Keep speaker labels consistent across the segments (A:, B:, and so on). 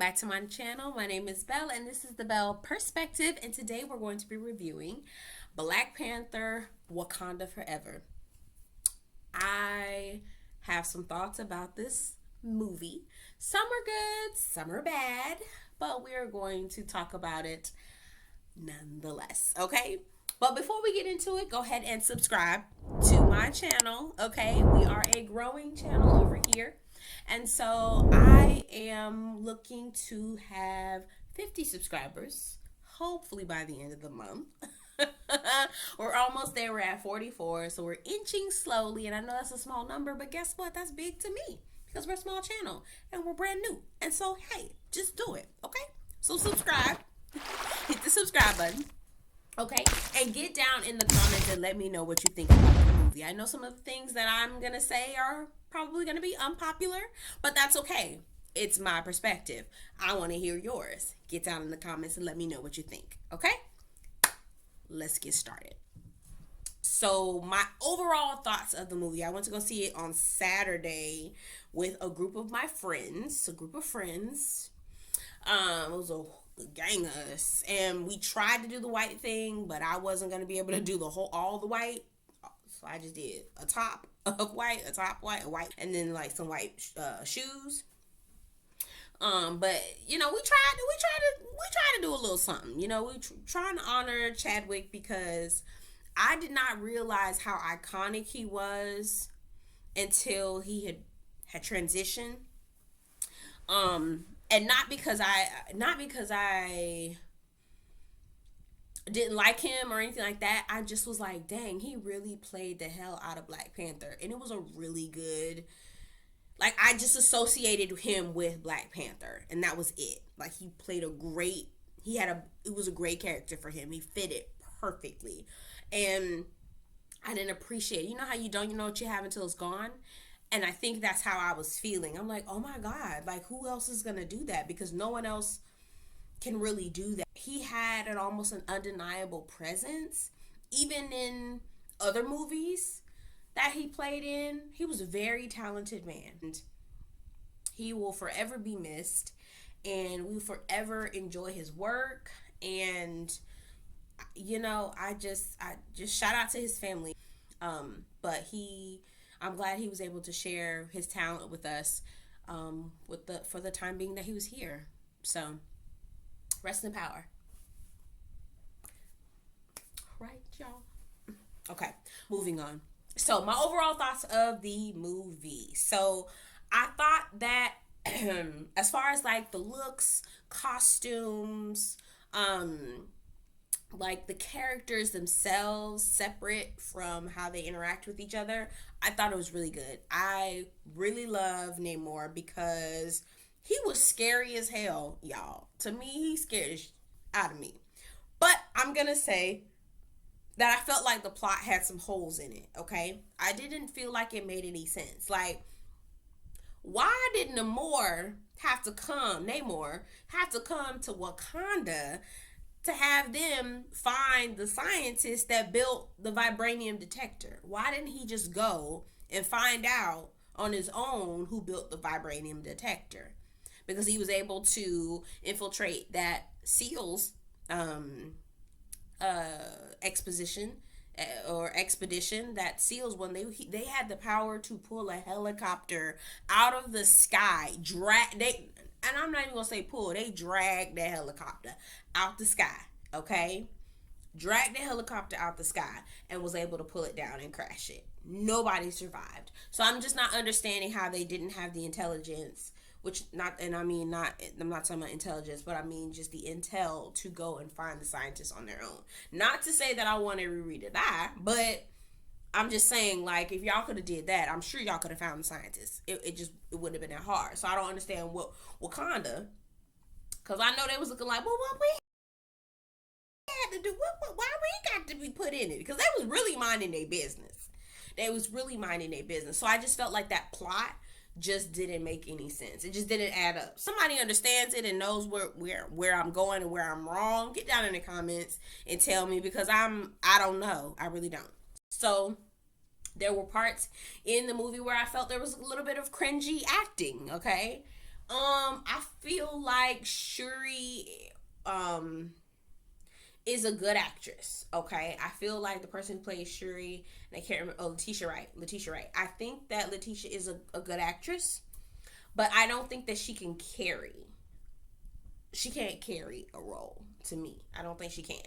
A: back to my channel. My name is Belle and this is the Belle Perspective, and today we're going to be reviewing Black Panther Wakanda Forever. I have some thoughts about this movie. Some are good, some are bad, but we're going to talk about it nonetheless, okay? But before we get into it, go ahead and subscribe to my channel, okay? We are a growing channel over here. And so I am looking to have 50 subscribers, hopefully by the end of the month. We're almost there. We're at 44, so we're inching slowly. And I know that's a small number, but guess what? That's big to me because we're a small channel and we're brand new. And so, hey, just do it, okay? So subscribe. Hit the subscribe button. Okay, and get down in the comments and let me know what you think about the movie. I know some of the things that I'm going to say are probably going to be unpopular, but that's okay. It's my perspective. I want to hear yours. Get down in the comments and let me know what you think, okay? Let's get started. So my overall thoughts of the movie, I went to go see it on Saturday with a group of my friends, It was a gang of us, and we tried to do the white thing, but I wasn't going to be able to do all the white, so I just did a top of white, a white, and then like some white shoes. But you know, we tried to do a little something. You know, trying to honor Chadwick because I did not realize how iconic he was until he had transitioned. And not because I didn't like him or anything like that. I just was like, dang, he really played the hell out of Black Panther. And it was a really good, like, I just associated him with Black Panther. And that was it. Like, he played it was a great character for him. He fit it perfectly. And I didn't appreciate it. You know how you know what you have until it's gone? And I think that's how I was feeling. I'm like, oh my God, like who else is going to do that? Because no one else can really do that. He had almost an undeniable presence. Even in other movies that he played in, he was a very talented man. And he will forever be missed. And we will forever enjoy his work. And, you know, I just shout out to his family. But I'm glad he was able to share his talent with us for the time being that he was here. So, rest in power. Right, y'all? Okay, moving on. So, my overall thoughts of the movie. So, I thought that as far as like the looks, costumes, like the characters themselves separate from how they interact with each other, I thought it was really good. I really love Namor because he was scary as hell, y'all. To me, he scared out of me. But I'm gonna say that I felt like the plot had some holes in it, okay? I didn't feel like it made any sense. Like, why did Namor have to come to Wakanda to have them find the scientist that built the vibranium detector? Why didn't he just go and find out on his own who built the vibranium detector? Because he was able to infiltrate that SEALs expedition, that SEALs when they had the power to pull a helicopter out of the sky, and I'm not even gonna say pull, they dragged that helicopter out the sky, okay? Dragged the helicopter out the sky and was able to pull it down and crash it. Nobody survived. So I'm just not understanding how they didn't have the intelligence, I'm not talking about intelligence, but I mean just the intel to go and find the scientists on their own. Not to say that I want every to die, but I'm just saying, like, if y'all could have did that, I'm sure y'all could have found the scientists. It wouldn't have been that hard. So I don't understand what Wakanda, because I know they was looking like, well, what we had to do, why we got to be put in it? Because they was really minding their business. So I just felt like that plot just didn't make any sense. It just didn't add up. Somebody understands it and knows where I'm going and where I'm wrong. Get down in the comments and tell me, because I don't know. I really don't. So there were parts in the movie where I felt there was a little bit of cringy acting, okay? I feel like Shuri is a good actress. Okay, I feel like the person who plays Shuri, and I can't remember. Oh, Letitia Wright. Letitia Wright. I think that Letitia is a good actress, but I don't think that she can carry. She can't carry a role to me. I don't think she can.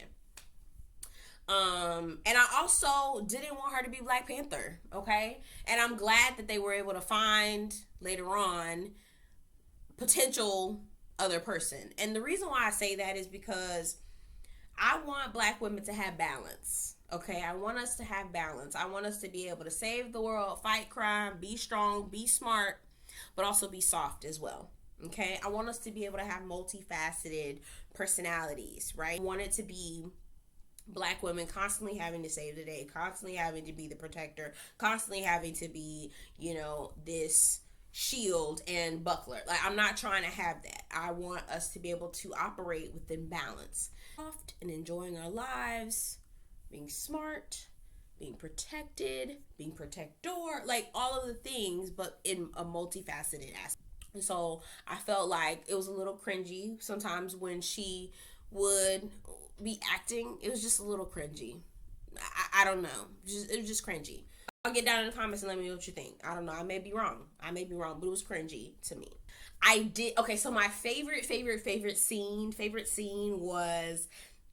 A: And I also didn't want her to be Black Panther. Okay, and I'm glad that they were able to find later on potential other person. And the reason why I say that is because I want Black women to have balance. Okay, I want us to have balance. I want us to be able to save the world, fight crime, be strong, be smart, but also be soft as well. Okay, I want us to be able to have multifaceted personalities, right? I want it to be Black women constantly having to save the day, constantly having to be the protector, constantly having to be, this shield and buckler. Like, I'm not trying to have that. I want us to be able to operate within balance. Soft and enjoying our lives, being smart, being protected, being protector, like all of the things, but in a multifaceted aspect. And so I felt like it was a little cringy sometimes when she would be acting. It was just a little cringy. I don't know. It was just cringy. I'll get down in the comments and let me know what you think. I don't know. I may be wrong. But it was cringy to me. I did. Okay, so my favorite scene was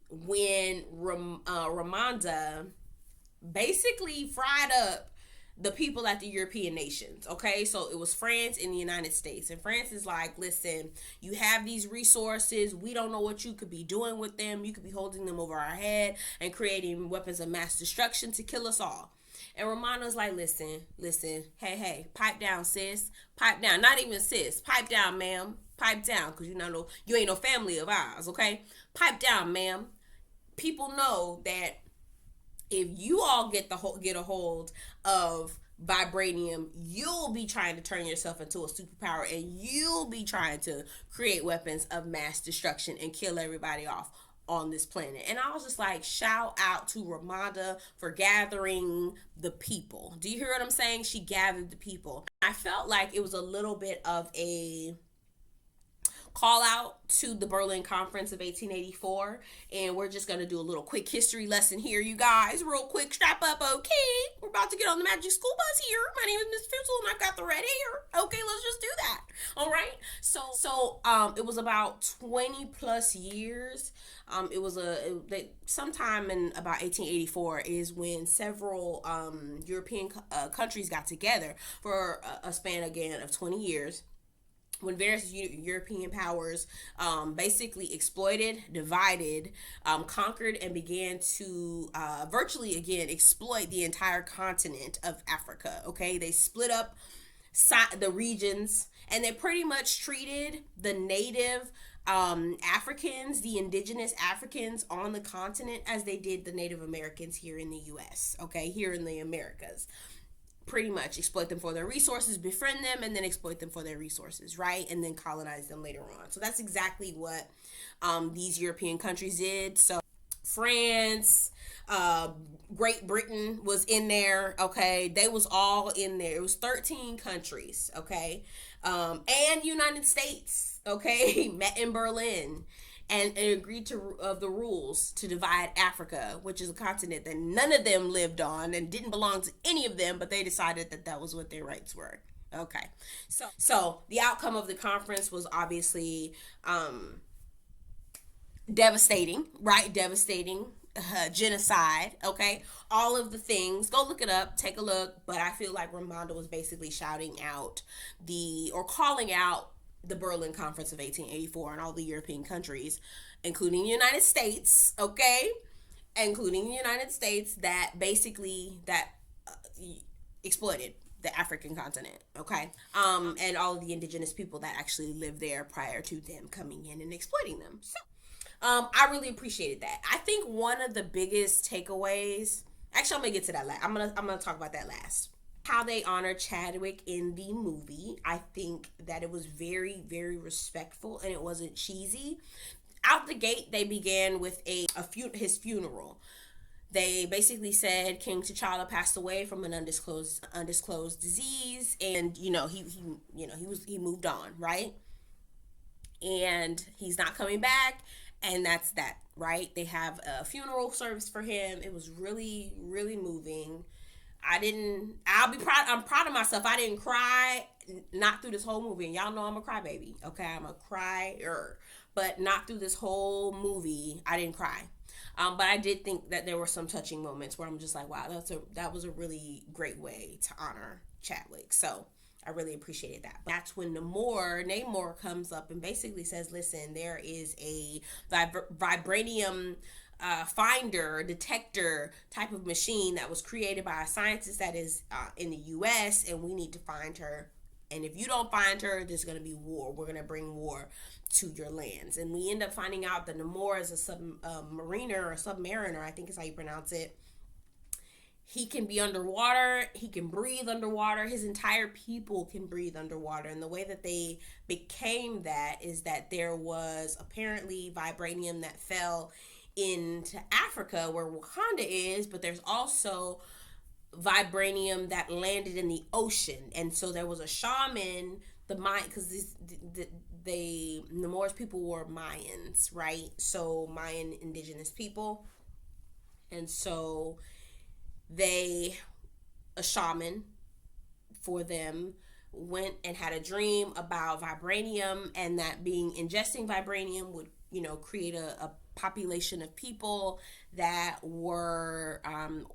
A: when Ramonda basically fried up the people at the European nations. Okay, so it was France and the United States, and France is like, listen, you have these resources, we don't know what you could be doing with them. You could be holding them over our head and creating weapons of mass destruction to kill us all. And Romano's like, listen, hey, pipe down, sis, pipe down. Not even sis, pipe down, ma'am, pipe down, because you ain't no family of ours. Okay, pipe down, ma'am. People know that if you all get a hold of vibranium, you'll be trying to turn yourself into a superpower, and you'll be trying to create weapons of mass destruction and kill everybody off on this planet. And I was just like, shout out to Ramonda for gathering the people. Do you hear what I'm saying? She gathered the people. I felt like it was a little bit of a call out to the Berlin Conference of 1884, and we're just gonna do a little quick history lesson here, you guys. Real quick, strap up, okay? We're about to get on the Magic School Bus here. My name is Miss Fizzle, and I've got the red hair. Okay, let's just do that. All right. It was about 20 plus years. Sometime in about 1884 is when several European countries got together for a span again of 20 years, when various European powers basically exploited, divided, conquered, and began to virtually again exploit the entire continent of Africa. Okay, they split up the regions, and they pretty much treated the native Africans, the indigenous Africans on the continent, as they did the Native Americans here in the U.S. Okay, here in the Americas. Pretty much exploit them for their resources, befriend them, and then exploit them for their resources, right? And then colonize them later on. So that's exactly what these European countries did. So France, Great Britain was in there, okay? They was all in there. It was 13 countries, okay? And United States, okay? Met in Berlin and agreed to of the rules to divide Africa, which is a continent that none of them lived on and didn't belong to any of them, but they decided that that was what their rights were. Okay, so the outcome of the conference was obviously devastating, right? Devastating. Genocide, okay, all of the things. Go look it up, take a look. But I feel like Ramonda was basically shouting out calling out the Berlin Conference of 1884 and all the European countries, including the United States, okay, including the United States, that basically exploited the African continent, okay, and all of the indigenous people that actually lived there prior to them coming in and exploiting them. So I really appreciated that. I think one of the biggest takeaways. Actually, I'm gonna get to that last. I'm gonna talk about that last. How they honor Chadwick in the movie. I think that it was very, very respectful, and it wasn't cheesy. Out the gate, they began with his funeral. They basically said King T'Challa passed away from an undisclosed disease, and he moved on, right? and he's not coming back, and that's that, right? They have a funeral service for him. It was really, really moving. I'm proud of myself. I didn't cry, not through this whole movie. And y'all know I'm a crybaby, okay? I'm a crier. But not through this whole movie. I didn't cry. But I did think that there were some touching moments where I'm just like, wow, that was a really great way to honor Chadwick. So I really appreciated that. But that's when Namor comes up and basically says, listen, there is a vibranium finder, detector type of machine that was created by a scientist that is in the U.S., and we need to find her. And if you don't find her, there's going to be war. We're going to bring war to your lands. And we end up finding out that Namor is a submariner or submariner, I think is how you pronounce it. He can be underwater. He can breathe underwater. His entire people can breathe underwater. And the way that they became that is that there was apparently vibranium that fell into Africa where Wakanda is, but there's also vibranium that landed in the ocean. And so there was a shaman, because the Namor's people were Mayans, right? So Mayan indigenous people. And so a shaman for them went and had a dream about vibranium, and that ingesting vibranium would, create a population of people that were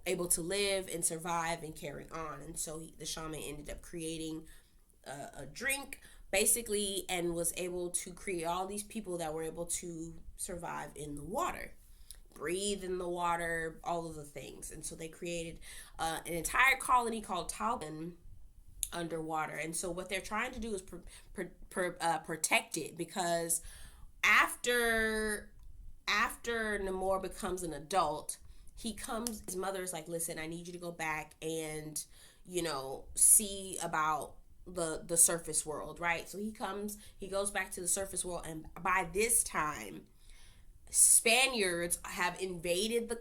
A: able to live and survive and carry on. And so the shaman ended up creating a drink basically, and was able to create all these people that were able to survive in the water, breathe in the water, all of the things. And so they created an entire colony called Talbot underwater. And so what they're trying to do is protect it, because after Namor becomes an adult, his mother is like, listen, I need you to go back and, see about the surface world, right? So he goes back to the surface world, and by this time, Spaniards have invaded the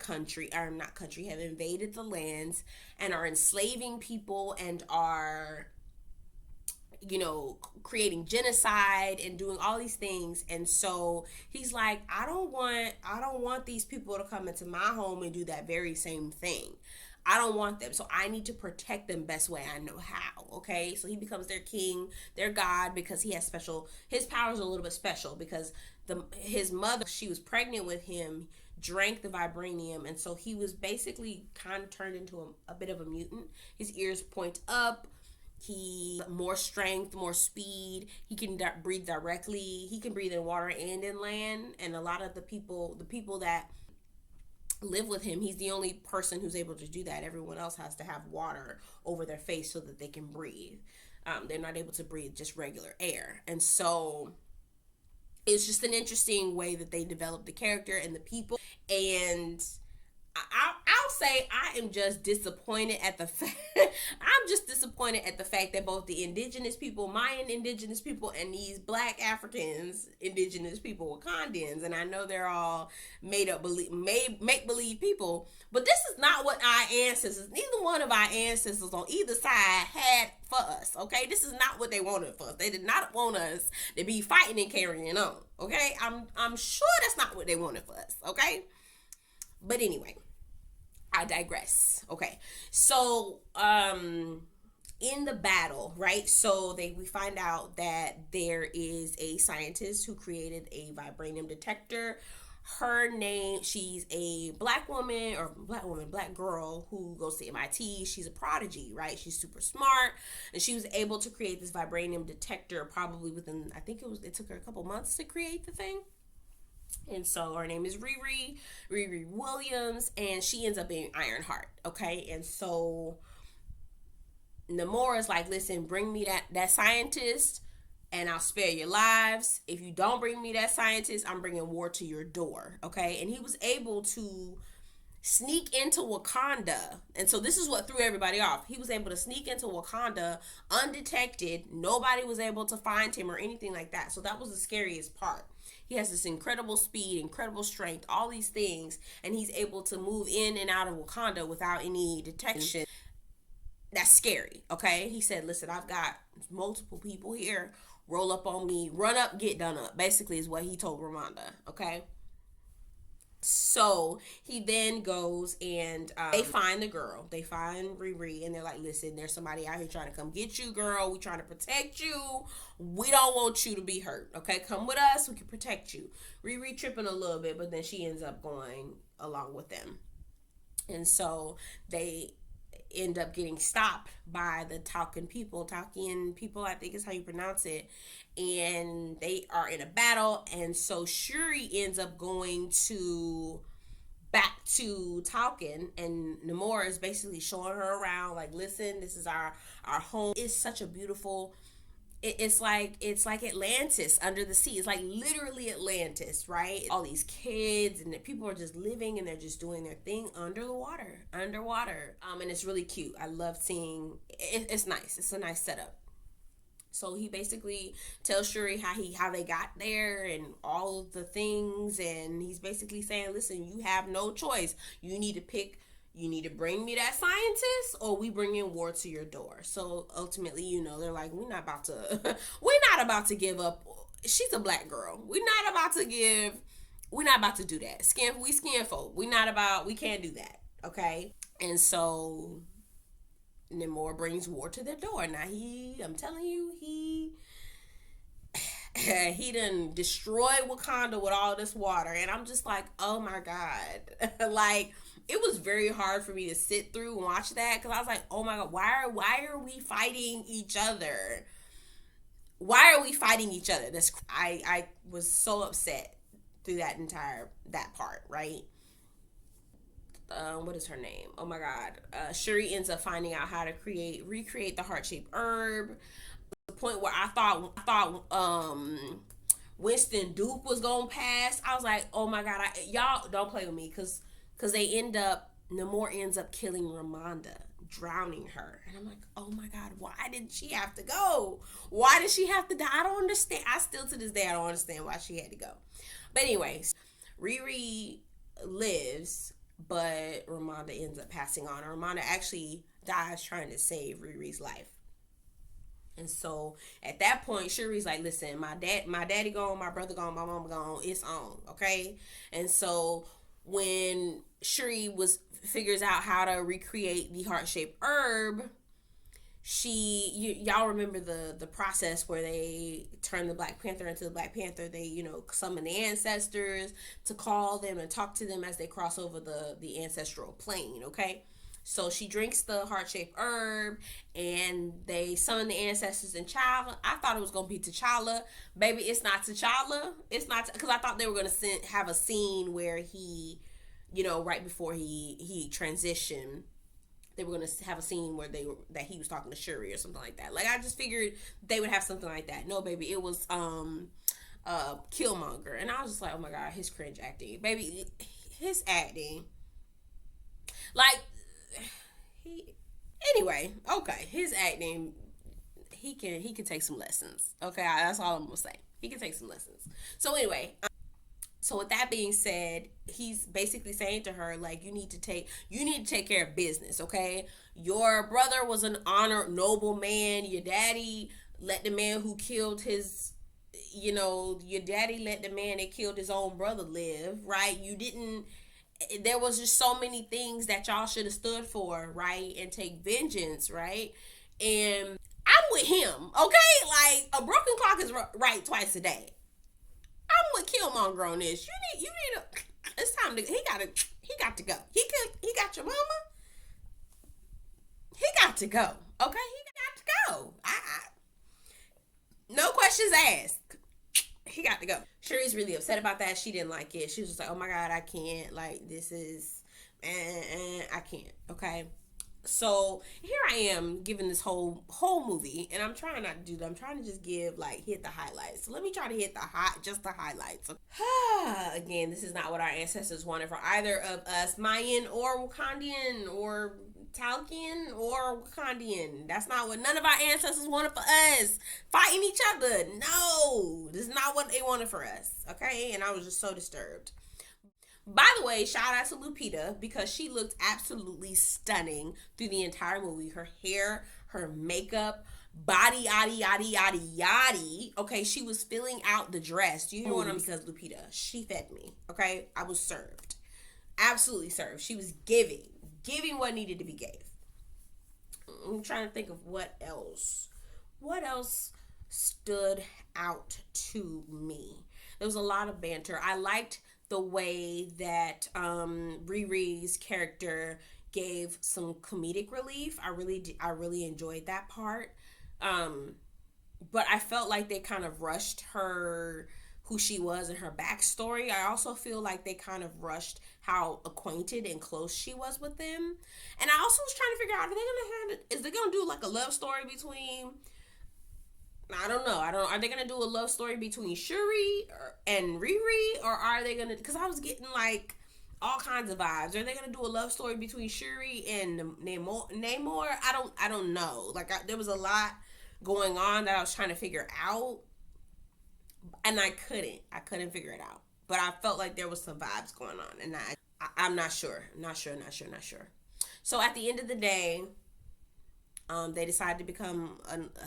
A: have invaded the lands and are enslaving people and are, creating genocide and doing all these things. And so he's like, I don't want these people to come into my home and do that very same thing. I don't want them. So I need to protect them best way I know how. Okay. So he becomes their king, their god, because his powers are a little bit special, because his mother, she was pregnant with him, drank the vibranium. And so he was basically kind of turned into a bit of a mutant. His ears point up. He more strength, more speed. He can breathe directly. He can breathe in water and in land. And a lot of the people that live with him, he's the only person who's able to do that. Everyone else has to have water over their face so that they can breathe. They're not able to breathe just regular air. And so it's just an interesting way that they develop the character and the people. And I'll say I am just disappointed at the fact that both the indigenous people, Mayan indigenous people, and these Black Africans indigenous people, Wakandans, and I know they're all make believe people, but this is not what our ancestors, neither one of our ancestors on either side had for us. Okay, this is not what they wanted for us. They did not want us to be fighting and carrying on. Okay, I'm sure that's not what they wanted for us. Okay, but anyway, I digress. Okay, so in the battle, right? So we find out that there is a scientist who created a vibranium detector. Her name, she's a black girl who goes to MIT. She's a prodigy, right? She's super smart, and she was able to create this vibranium detector probably within, I think it took her a couple months to create the thing. And so her name is Riri Williams, and she ends up being Ironheart. Okay, and so Namor is like, listen, bring me that scientist and I'll spare your lives. If you don't bring me that scientist, I'm bringing war to your door. Okay, and he was able to sneak into Wakanda. And so this is what threw everybody off. He was able to sneak into Wakanda undetected. Nobody was able to find him or anything like that. So that was the scariest part. He has this incredible speed, incredible strength, all these things, and he's able to move in and out of Wakanda without any detection. That's scary, okay? He said, listen, I've got multiple people here roll up on me, run up, get done up. Basically, is what he told Ramonda. Okay. So he then goes and they find the girl. They find Riri and they're like, listen, there's somebody out here trying to come get you, girl. We trying to protect you. We don't want you to be hurt. Okay, come with us. We can protect you. Riri tripping a little bit, but then she ends up going along with them. And so they end up getting stopped by the talking people, I think is how you pronounce it. And they are in a battle. And so Shuri ends up going to back to talking, and Namor is basically showing her around like, listen, this is our home. It's such a beautiful, it's like Atlantis under the sea. It's like literally Atlantis, right? All these kids and the people are just living and they're just doing their thing underwater. And it's really cute. I love seeing it. It's nice. It's a nice setup. So he basically tells Shuri how they got there and all of the things, and he's basically saying, listen, you have no choice. You need to pick. You need to bring me that scientist, or we bring in war to your door. So ultimately, they're like, we're not about to give up. She's a black girl. We're not about to do that. We skin folk. We can't do that. Okay. And so Namor brings war to their door. Now I'm telling you, he done destroyed Wakanda with all this water. And I'm just like, oh my God. Like, it was very hard for me to sit through and watch that, because I was like, oh my God, why are we fighting each other? Why are we fighting each other? I was so upset through that part, right? What is her name? Oh my God. Shuri ends up finding out how to recreate the heart-shaped herb. The point where I thought Winston Duke was gonna pass. I was like, oh my God, y'all don't play with me, because Namor ends up killing Ramonda, drowning her. And I'm like, oh my God, why did she have to go? Why did she have to die? I don't understand. I still to this day, I don't understand why she had to go. But anyways, Riri lives, but Ramonda ends up passing on. Ramonda actually dies trying to save Riri's life. And so at that point, Shuri's like, listen, my daddy gone, my brother gone, my mama gone, it's on, okay? And so when Shuri figures out how to recreate the heart-shaped herb, y'all remember the process where they turn the Black Panther into the Black Panther. They summon the ancestors to call them and talk to them as they cross over the ancestral plane. Okay, so she drinks the heart-shaped herb and they summon the ancestors in T'Challa. I thought it was gonna be T'Challa. Baby, it's not T'Challa. It's not, because I thought they were gonna have a scene where he, right before he transitioned, they were gonna have a scene where that he was talking to Shuri or something like that. Like, I just figured they would have something like that. No, baby, it was Killmonger, and I was just like, oh my God, his cringe acting, baby, his acting, like anyway, okay, his acting, he can take some lessons. Okay, that's all I'm gonna say. He can take some lessons. So anyway. So with that being said, he's basically saying to her, like, you need to take care of business, okay? Your brother was an honored, noble man. Your daddy let the man who killed his, your daddy let the man that killed his own brother live, right? There was just so many things that y'all should have stood for, right? And take vengeance, right? And I'm with him, okay? Like, a broken clock is right twice a day. I'm with Killmonger on this. You need to. It's time to. He got to go. He got your mama. He got to go. Okay, he got to go. No questions asked. He got to go. Shuri's really upset about that. She didn't like it. She was just like, oh my God, I can't. Like, this is, I can't. Okay. So here I am giving this whole movie, and I'm trying not to do that. I'm trying to just hit the highlights. So let me try to hit just the highlights. Again, this is not what our ancestors wanted for either of us, Mayan or Wakandian or Talkian or Wakandian. That's not what none of our ancestors wanted for us. Fighting each other. No, this is not what they wanted for us. Okay, and I was just so disturbed. By the way, shout out to Lupita, because she looked absolutely stunning through the entire movie. Her hair, her makeup, body, yaddy, yaddy, yaddy, yaddy. Okay, she was filling out the dress. You know what I'm saying? Because Lupita, she fed me. Okay, I was served, absolutely served. She was giving what needed to be gave. I'm trying to think of what else. What else stood out to me? There was a lot of banter. I liked the way that Riri's character gave some comedic relief. I really enjoyed that part. Um, but I felt like they kind of rushed her, who she was and her backstory. I also feel like they kind of rushed how acquainted and close she was with them. And I also was trying to figure out, are they gonna have is they gonna do like a love story between, I don't know. I don't. Are they gonna do a love story between Shuri and Riri, or are they gonna? Because I was getting like all kinds of vibes. Are they gonna do a love story between Shuri and Namor? Namor? I don't. I don't know. Like there was a lot going on that I was trying to figure out, and I couldn't. I couldn't figure it out. But I felt like there was some vibes going on, and I'm not sure. Not sure. Not sure. Not sure. So at the end of the day, they decided to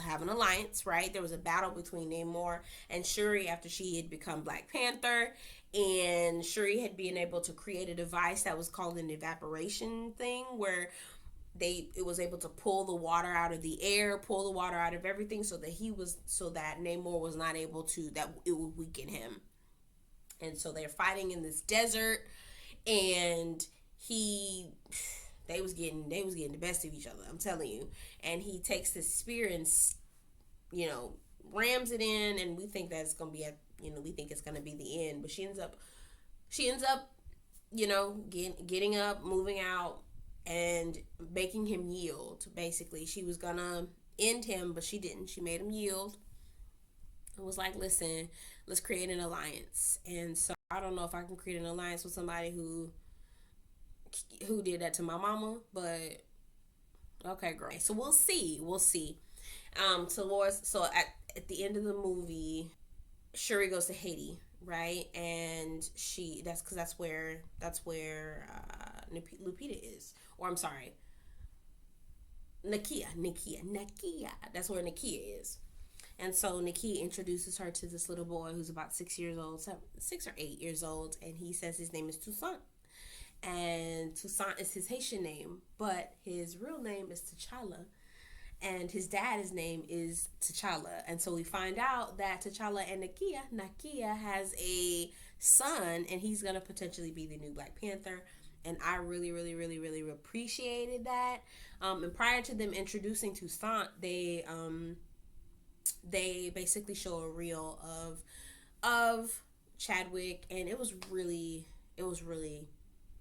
A: have an alliance, right? There was a battle between Namor and Shuri after she had become Black Panther, and Shuri had been able to create a device that was called an evaporation thing, where it was able to pull the water out of the air, pull the water out of everything, so that Namor was not able to, that it would weaken him. And so they're fighting in this desert, and they was getting the best of each other, I'm telling you. And he takes this spear and rams it in, and we think that's gonna be we think it's gonna be the end. But she ends up getting up, moving out, and making him yield. Basically, she was gonna end him, but she didn't. She made him yield and was like, listen, let's create an alliance. And so I don't know if I can create an alliance with somebody who did that to my mama, but okay, great. So we'll see. So at the end of the movie, Shuri goes to Haiti, right? And that's where Lupita is. Or I'm sorry, Nakia. That's where Nakia is. And so Nakia introduces her to this little boy who's about 6 or 8 years old, and he says his name is Toussaint. And Toussaint is his Haitian name, but his real name is T'Challa, and his dad's name is T'Challa. And so we find out that T'Challa and Nakia has a son, and he's gonna potentially be the new Black Panther. And I really, really, really, really appreciated that. And prior to them introducing Toussaint, they basically show a reel of Chadwick, and it was really sweet.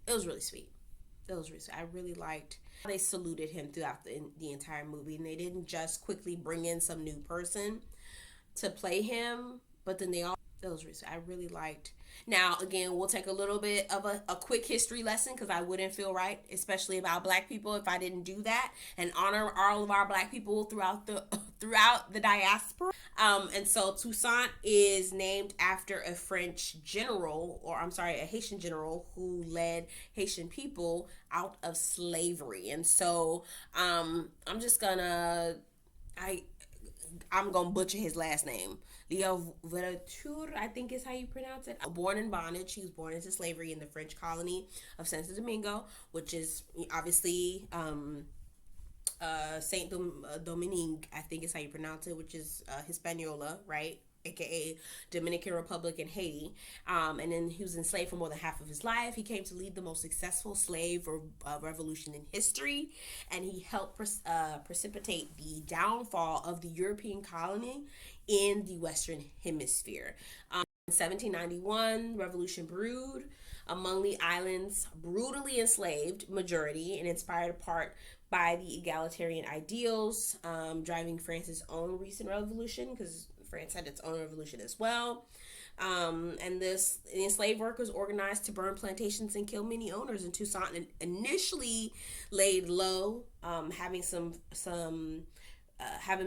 A: It was really sweet. I really liked how they saluted him throughout the entire movie, and they didn't just quickly bring in some new person to play him, but then it was really sweet. I really liked. Now, again, we'll take a little bit of a quick history lesson, because I wouldn't feel right, especially about Black people, if I didn't do that and honor all of our Black people throughout the diaspora. And so Toussaint is named after a French general, or I'm sorry, a Haitian general who led Haitian people out of slavery. And so I'm gonna butcher his last name. Leo Verture, I think is how you pronounce it. Born in bondage, he was born into slavery in the French colony of Santo Domingo, which is obviously Saint Dominique, I think is how you pronounce it, which is Hispaniola, right? AKA Dominican Republic and Haiti. And then he was enslaved for more than half of his life. He came to lead the most successful slave revolution in history, and he helped precipitate the downfall of the European colony in the Western Hemisphere. In 1791, revolution brewed among the island's brutally enslaved majority, and inspired in part by the egalitarian ideals driving France's own recent revolution, because France had its own revolution as well. And the enslaved workers organized to burn plantations and kill many owners. And Toussaint initially laid low, having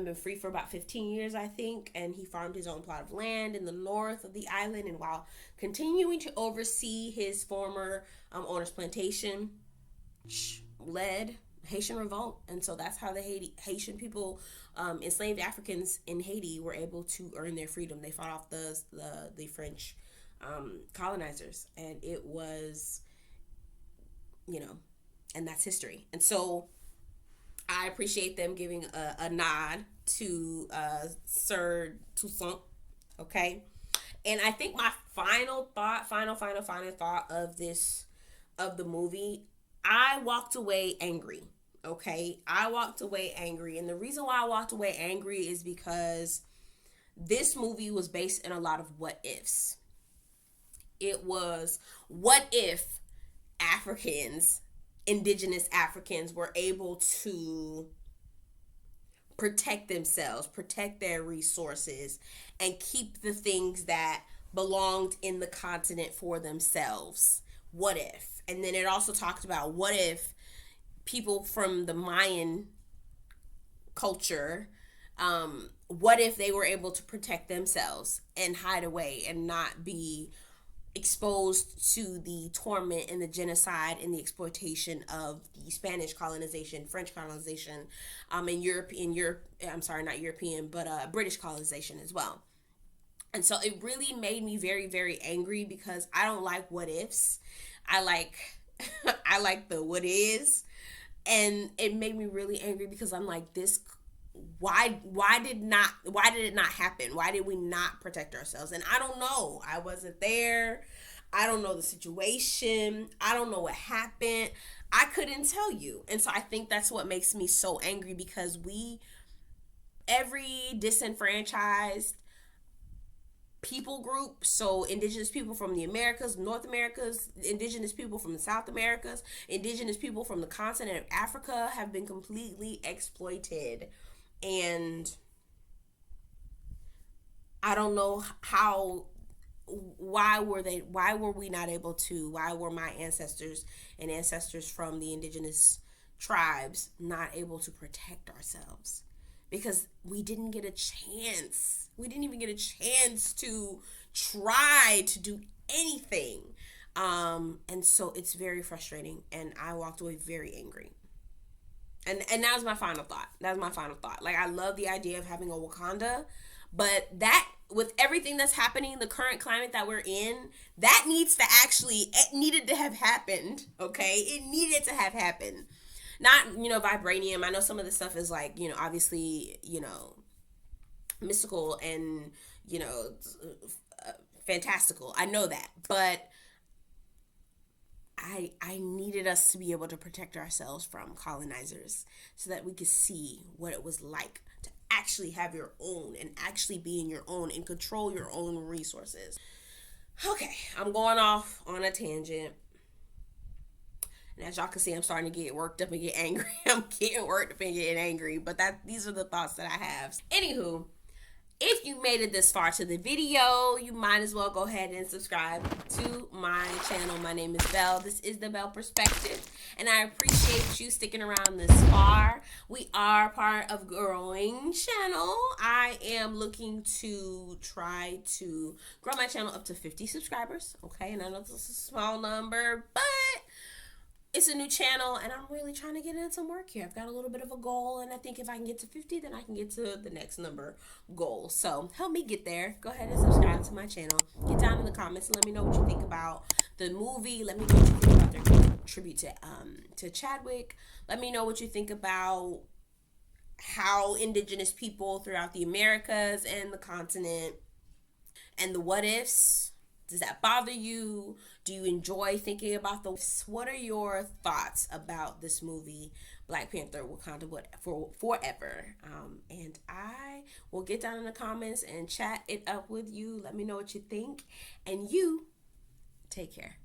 A: been free for about 15 years, I think, and he farmed his own plot of land in the north of the island, and while continuing to oversee his former owner's plantation, led Haitian revolt, and so that's how the Haitian people, enslaved Africans in Haiti, were able to earn their freedom. They fought off the French colonizers, and it was, you know, and that's history. And so I appreciate them giving a nod to Sir Toussaint. Okay, and I think my final thought of this, of the movie, I walked away angry. Okay, I walked away angry, and the reason why I walked away angry is because this movie was based in a lot of what ifs. It was, what if Africans, indigenous Africans, were able to protect themselves, protect their resources, and keep the things that belonged in the continent for themselves. What if? And then it also talked about, what if people from the Mayan culture, what if they were able to protect themselves and hide away and not be exposed to the torment and the genocide and the exploitation of the Spanish colonization, French colonization, and Europe. I'm sorry, not European, but British colonization as well. And so it really made me very, very angry, because I don't like what ifs. I like I like the what is, and it made me really angry because I'm like, this, why did it not happen? Why did we not protect ourselves? And I don't know. I wasn't there. I don't know the situation. I don't know what happened. I couldn't tell you. And so I think that's what makes me so angry, because every disenfranchised people group, so indigenous people from the Americas, North Americas, indigenous people from the South Americas, indigenous people from the continent of Africa, have been completely exploited. And I don't know how, why were we not able to, why were my ancestors and ancestors from the indigenous tribes not able to protect ourselves? Because we didn't get a chance. We didn't even get a chance to try to do anything. And so it's very frustrating, and I walked away very angry. And that was my final thought. That was my final thought. Like, I love the idea of having a Wakanda, but that, with everything that's happening, the current climate that we're in, that it needed to have happened. Okay, it needed to have happened. Not, vibranium. I know some of the stuff is like, obviously, mystical and, fantastical. I know that, but I needed us to be able to protect ourselves from colonizers, so that we could see what it was like to actually have your own, and actually be in your own, and control your own resources. Okay, I'm going off on a tangent. And as y'all can see, I'm starting to get worked up and get angry. I'm getting worked up and getting angry. But these are the thoughts that I have. Anywho, if you made it this far to the video, you might as well go ahead and subscribe to my channel. My name is Belle. This is the Belle Perspective, and I appreciate you sticking around this far. We are part of growing channel. I am looking to try to grow my channel up to 50 subscribers. Okay, and I know this is a small number, but it's a new channel, and I'm really trying to get in some work here. I've got a little bit of a goal, and I think if I can get to 50, then I can get to the next number goal. So help me get there. Go ahead and subscribe to my channel. Get down in the comments and let me know what you think about the movie. Let me know what you think about their tribute to Chadwick. Let me know what you think about how indigenous people throughout the Americas and the continent, and the what ifs. Does that bother you? Do you enjoy thinking about those? What are your thoughts about this movie, Black Panther, Wakanda for Forever? And I will get down in the comments and chat it up with you. Let me know what you think. And you take care.